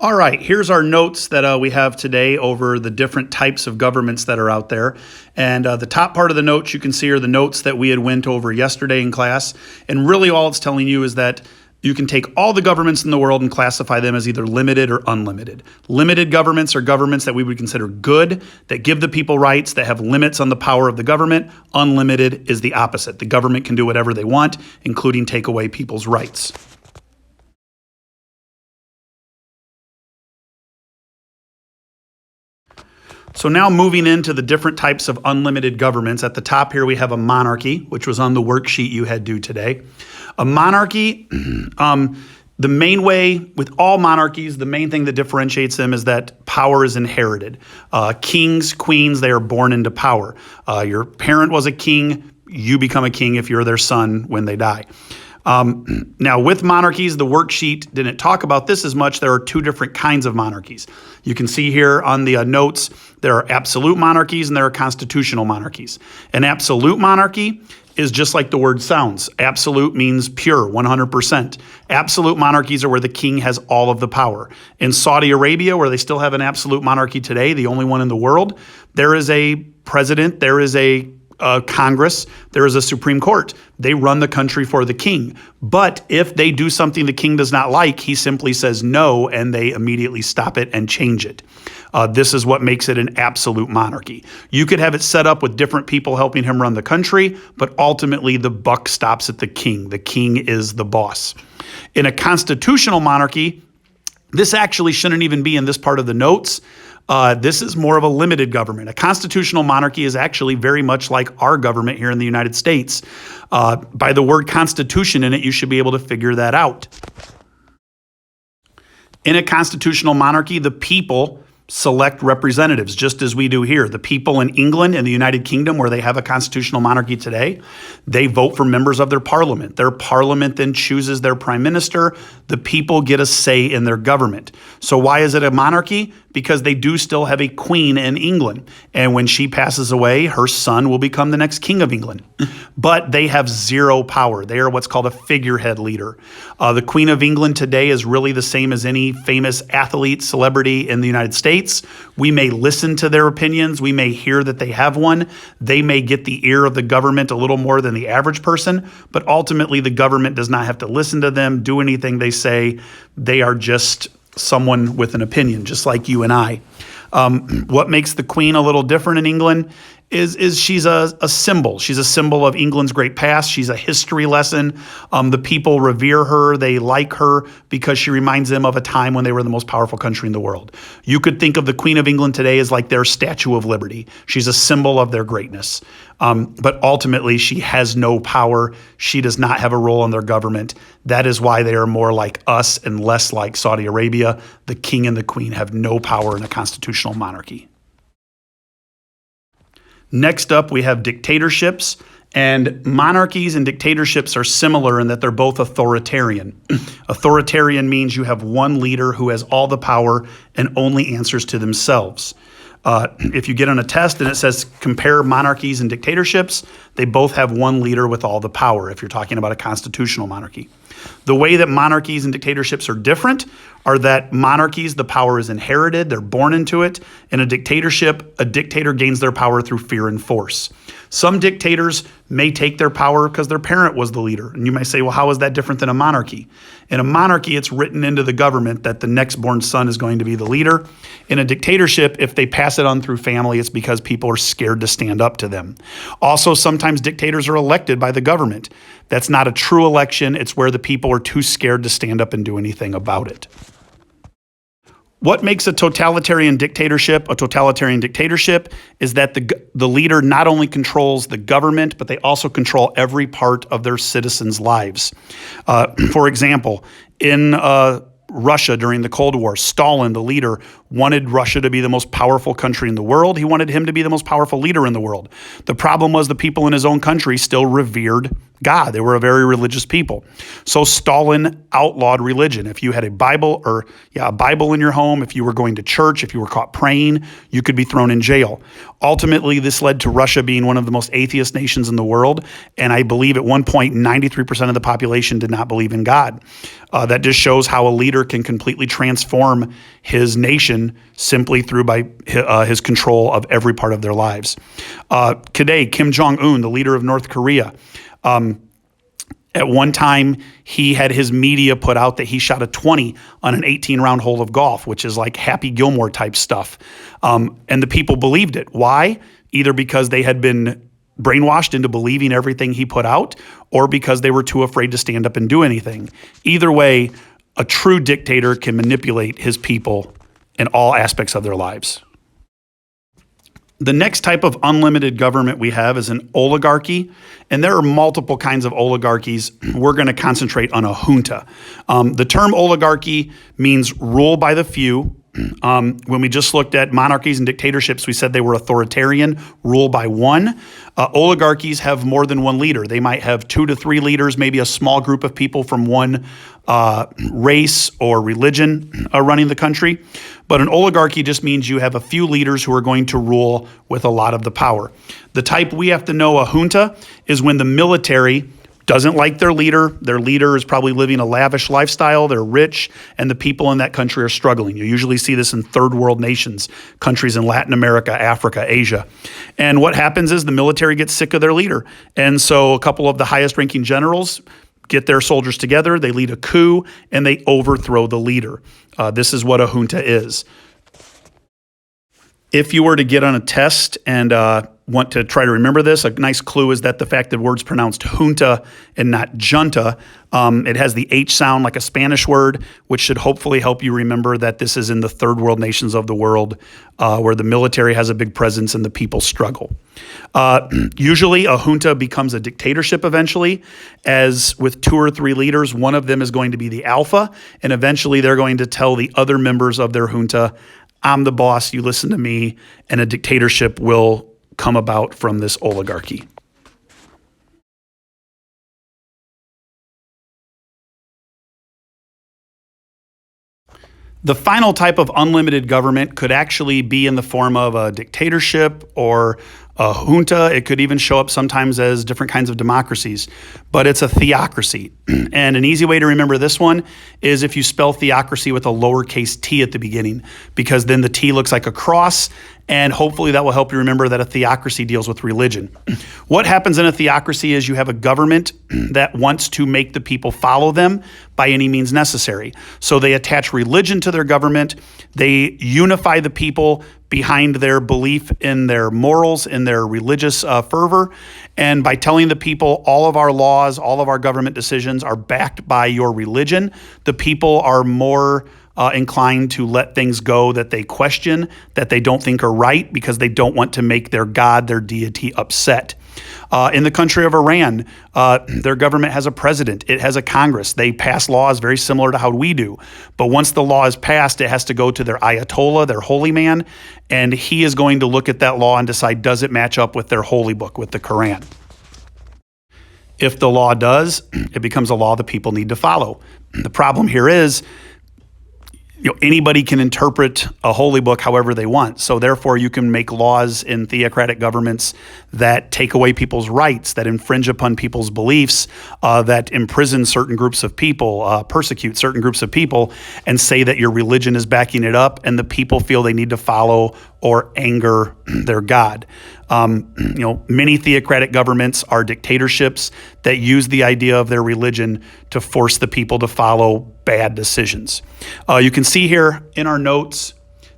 All right, here's our notes that we have today over the different types of governments that are out there. And the top part of the notes you can see are the notes that we had went over yesterday in class. And really all it's telling you is that you can take all the governments in the world and classify them as either limited or unlimited. Limited governments are governments that we would consider good, that give the people rights, that have limits on the power of the government. Unlimited is the opposite. The government can do whatever they want, including take away people's rights. So now moving into the different types of unlimited governments. At the top here we have a monarchy, which was on the worksheet you had due today. A monarchy, the main way with all monarchies, the main thing that differentiates them is that power is inherited. Kings, queens, they are born into power. Your parent was a king, you become a king if you're their son when they die. Now, with monarchies, the worksheet didn't talk about this as much. There are two different kinds of monarchies. You can see here on the notes, there are absolute monarchies and there are constitutional monarchies. An absolute monarchy is just like the word sounds. Absolute means pure, 100%. Absolute monarchies are where the king has all of the power. In Saudi Arabia, where they still have an absolute monarchy today, the only one in the world, there is a president, there is a Congress, there is a Supreme Court. They run the country for the king. But if they do something the king does not like, he simply says no, and they immediately stop it and change it. This is what makes it an absolute monarchy. You could have it set up with different people helping him run the country, but ultimately the buck stops at the king. The king is the boss. In a constitutional monarchy, this actually shouldn't even be in this part of the notes. This is more of a limited government. A constitutional monarchy is actually very much like our government here in the United States. By the word constitution in it, you should be able to figure that out. In a constitutional monarchy, the people select representatives, just as we do here. The people in England and the United Kingdom, where they have a constitutional monarchy today, they vote for members of their parliament. Their parliament then chooses their prime minister. The people get a say in their government. So why is it a monarchy? Because they do still have a queen in England. And when she passes away, her son will become the next king of England. But they have zero power. They are what's called a figurehead leader. The Queen of England today is really the same as any famous athlete, celebrity in the United States. We may listen to their opinions. We may hear that they have one. They may get the ear of the government a little more than the average person. But ultimately, the government does not have to listen to them, do anything they say. They are just someone with an opinion, just like you and I. What makes the Queen a little different in England is she's a symbol. She's a symbol of England's great past. She's a history lesson. The people revere her. They like her because she reminds them of a time when they were the most powerful country in the world. You could think of the Queen of England today as like their Statue of Liberty. She's a symbol of their greatness. But ultimately, she has no power. She does not have a role in their government. That is why they are more like us and less like Saudi Arabia. The king and the queen have no power in a constitutional monarchy. Next up, we have dictatorships, and monarchies and dictatorships are similar in that they're both authoritarian. Authoritarian means you have one leader who has all the power and only answers to themselves. If you get on a test and it says compare monarchies and dictatorships, they both have one leader with all the power if you're talking about a constitutional monarchy. The way that monarchies and dictatorships are different are that monarchies, the power is inherited, they're born into it. In a dictatorship, a dictator gains their power through fear and force. Some dictators may take their power because their parent was the leader. And you might say, well, how is that different than a monarchy? In a monarchy, it's written into the government that the next born son is going to be the leader. In a dictatorship, if they pass it on through family, it's because people are scared to stand up to them. Also, sometimes dictators are elected by the government. That's not a true election. It's where the people are too scared to stand up and do anything about it. What makes a totalitarian dictatorship a totalitarian dictatorship is that the leader not only controls the government, but they also control every part of their citizens' lives. For example, in Russia during the Cold War, Stalin, the leader, wanted Russia to be the most powerful country in the world. He wanted him to be the most powerful leader in the world. The problem was the people in his own country still revered God. They were a very religious people. So Stalin outlawed religion. If you had a Bible in your home, if you were going to church, if you were caught praying, you could be thrown in jail. Ultimately, this led to Russia being one of the most atheist nations in the world. And I believe at one point, 93% of the population did not believe in God. That just shows how a leader can completely transform his nation simply through by his control of every part of their lives. Today, Kim Jong-un, the leader of North Korea, at one time, he had his media put out that he shot a 20 on an 18-round hole of golf, which is like Happy Gilmore type stuff. And the people believed it. Why? Either because they had been brainwashed into believing everything he put out, or because they were too afraid to stand up and do anything. Either way, a true dictator can manipulate his people in all aspects of their lives. The next type of unlimited government we have is an oligarchy, and there are multiple kinds of oligarchies. We're going to concentrate on a junta. The term oligarchy means rule by the few. When we just looked at monarchies and dictatorships, we said they were authoritarian, rule by one. Oligarchies have more than one leader. They might have 2 to 3 leaders, maybe a small group of people from one race or religion running the country. But an oligarchy just means you have a few leaders who are going to rule with a lot of the power. The type we have to know, a junta, is when the military doesn't like their leader. Their leader is probably living a lavish lifestyle. They're rich, and the people in that country are struggling. You usually see this in third world nations, countries in Latin America, Africa, Asia. And what happens is the military gets sick of their leader. And so a couple of the highest ranking generals get their soldiers together, they lead a coup, and they overthrow the leader. This is what a junta is. If you were to get on a test and want to try to remember this, a nice clue is that the fact that the word's pronounced junta and not junta, it has the H sound like a Spanish word, which should hopefully help you remember that this is in the third world nations of the world where the military has a big presence and the people struggle. Usually a junta becomes a dictatorship eventually, as with 2 or 3 leaders, one of them is going to be the alpha, and eventually they're going to tell the other members of their junta, I'm the boss, you listen to me, and a dictatorship will come about from this oligarchy. The final type of unlimited government could actually be in the form of a dictatorship or a junta. It could even show up sometimes as different kinds of democracies, but it's a theocracy. And an easy way to remember this one is if you spell theocracy with a lowercase t at the beginning, because then the T looks like a cross, and hopefully that will help you remember that a theocracy deals with religion. What happens in a theocracy is you have a government that wants to make the people follow them by any means necessary. So they attach religion to their government. They unify the people behind their belief in their morals, in their religious fervor. And by telling the people all of our laws, all of our government decisions are backed by your religion, the people are more inclined to let things go that they question, that they don't think are right, because they don't want to make their God, their deity, upset. In the country of Iran, their government has a president. It has a Congress. They pass laws very similar to how we do. But once the law is passed, it has to go to their Ayatollah, their holy man, and he is going to look at that law and decide, does it match up with their holy book, with the Quran? If the law does, it becomes a law the people need to follow. The problem here is, anybody can interpret a holy book however they want. So therefore, you can make laws in theocratic governments that take away people's rights, that infringe upon people's beliefs, that imprison certain groups of people, persecute certain groups of people, and say that your religion is backing it up, and the people feel they need to follow or anger their God. Many theocratic governments are dictatorships that use the idea of their religion to force the people to follow bad decisions. You can see here in our notes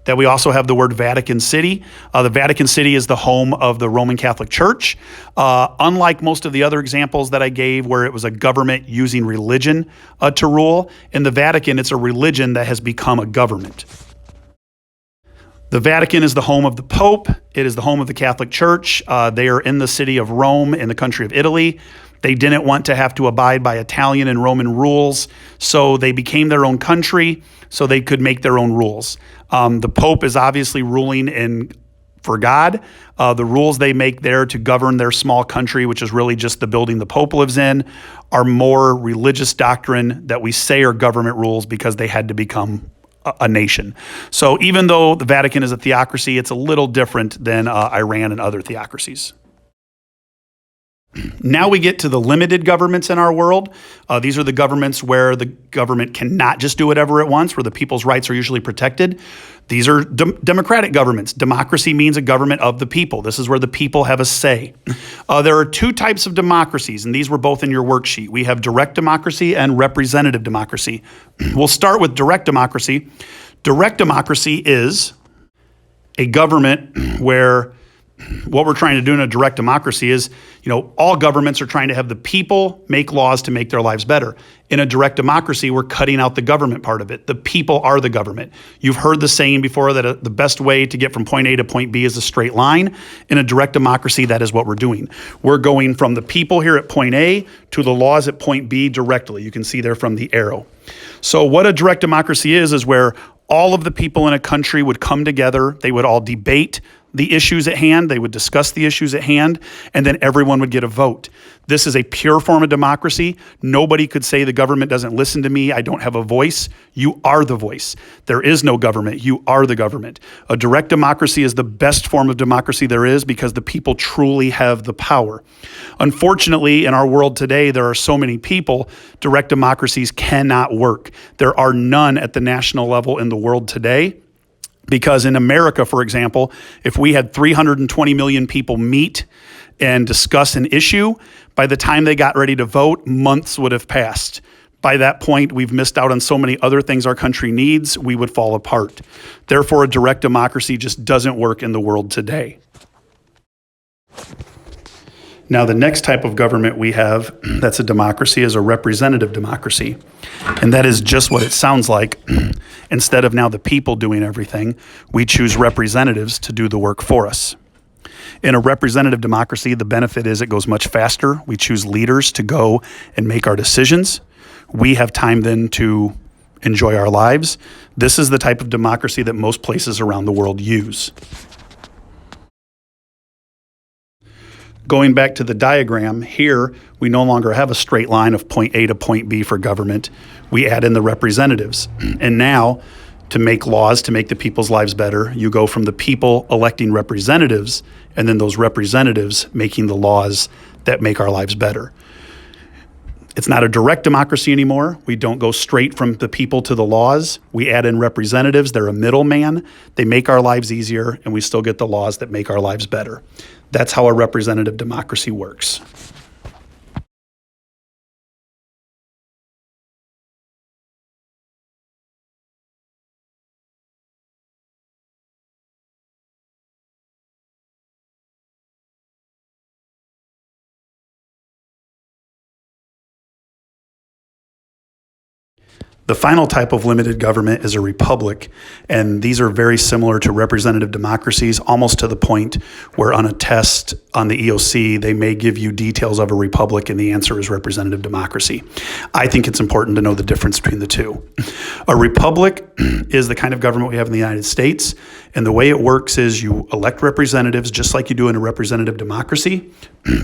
that we also have the word Vatican City. The Vatican City is the home of the Roman Catholic Church. Unlike most of the other examples that I gave where it was a government using religion to rule, in the Vatican it's a religion that has become a government. The Vatican is the home of the Pope. It is the home of the Catholic Church. They are in the city of Rome in the country of Italy. They didn't want to have to abide by Italian and Roman rules, so they became their own country so they could make their own rules. The Pope is obviously ruling for God. The rules they make there to govern their small country, which is really just the building the Pope lives in, are more religious doctrine that we say are government rules because they had to become a nation. So even though the Vatican is a theocracy, it's a little different than Iran and other theocracies. Now we get to the limited governments in our world. These are the governments where the government cannot just do whatever it wants, where the people's rights are usually protected. These are democratic governments. Democracy means a government of the people. This is where the people have a say. There are two types of democracies, and these were both in your worksheet. We have direct democracy and representative democracy. We'll start with direct democracy. Direct democracy is a government where what we're trying to do in a direct democracy is, all governments are trying to have the people make laws to make their lives better. In a direct democracy, we're cutting out the government part of it. The people are the government. You've heard the saying before that the best way to get from point A to point B is a straight line. In a direct democracy, that is what we're doing. We're going from the people here at point A to the laws at point B directly. You can see there from the arrow. So what a direct democracy is where all of the people in a country would come together. They would all debate the issues at hand. They would discuss the issues at hand, and then everyone would get a vote. This is a pure form of democracy. Nobody could say the government doesn't listen to me. I don't have a voice. You are the voice. There is no government. You are the government. A direct democracy is the best form of democracy there is because the people truly have the power. Unfortunately, in our world today, there are so many people, direct democracies cannot work. There are none at the national level in the world today. Because in America, for example, if we had 320 million people meet and discuss an issue, by the time they got ready to vote, months would have passed. By that point, we've missed out on so many other things our country needs, we would fall apart. Therefore, a direct democracy just doesn't work in the world today. Now, the next type of government we have that's a democracy is a representative democracy. And that is just what it sounds like. Instead of now the people doing everything, we choose representatives to do the work for us. In a representative democracy, the benefit is it goes much faster. We choose leaders to go and make our decisions. We have time then to enjoy our lives. This is the type of democracy that most places around the world use. Going back to the diagram, here we no longer have a straight line of point A to point B for government. We add in the representatives. And now, to make laws to make the people's lives better, you go from the people electing representatives, and then those representatives making the laws that make our lives better. It's not a direct democracy anymore. We don't go straight from the people to the laws. We add in representatives. They're a middleman. They make our lives easier, and we still get the laws that make our lives better. That's how a representative democracy works. The final type of limited government is a republic, and these are very similar to representative democracies, almost to the point where on a test on the EOC, they may give you details of a republic, and the answer is representative democracy. I think it's important to know the difference between the two. A republic is the kind of government we have in the United States, and the way it works is you elect representatives just like you do in a representative democracy,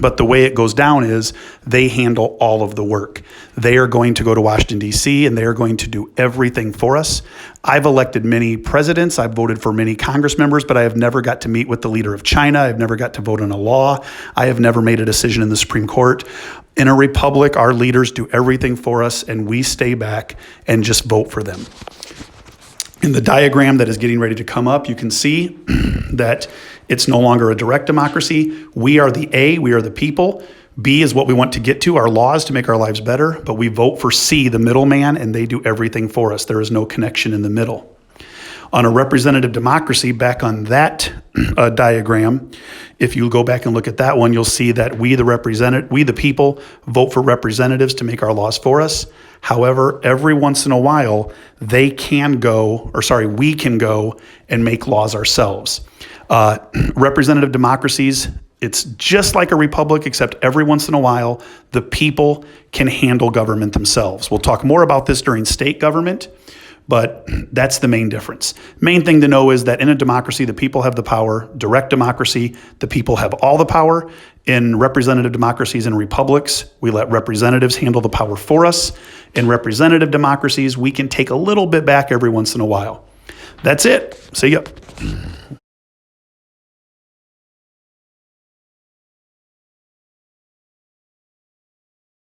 but the way it goes down is they handle all of the work. They are going to go to Washington, D.C., and they are going to do everything for us. I've elected many presidents. I've voted for many Congress members, but I have never got to meet with the leader of China. I've never got to vote on a law. I have never made a decision in the Supreme Court. In a republic, our leaders do everything for us, and we stay back and just vote for them. In the diagram that is getting ready to come up, you can see that it's no longer a direct democracy. We are the A, we are the people. B is what we want to get to, our laws to make our lives better, but we vote for C, the middleman, and they do everything for us. There is no connection in the middle. On a representative democracy, back on that diagram, if you go back and look at that one, you'll see that we the people, vote for representatives to make our laws for us. However, every once in a while, we can go and make laws ourselves. Representative democracies It's just like a republic, except every once in a while, the people can handle government themselves. We'll talk more about this during state government, but that's the main difference. Main thing to know is that in a democracy, the people have the power. Direct democracy, the people have all the power. In representative democracies and republics, we let representatives handle the power for us. In representative democracies, we can take a little bit back every once in a while. That's it. See ya.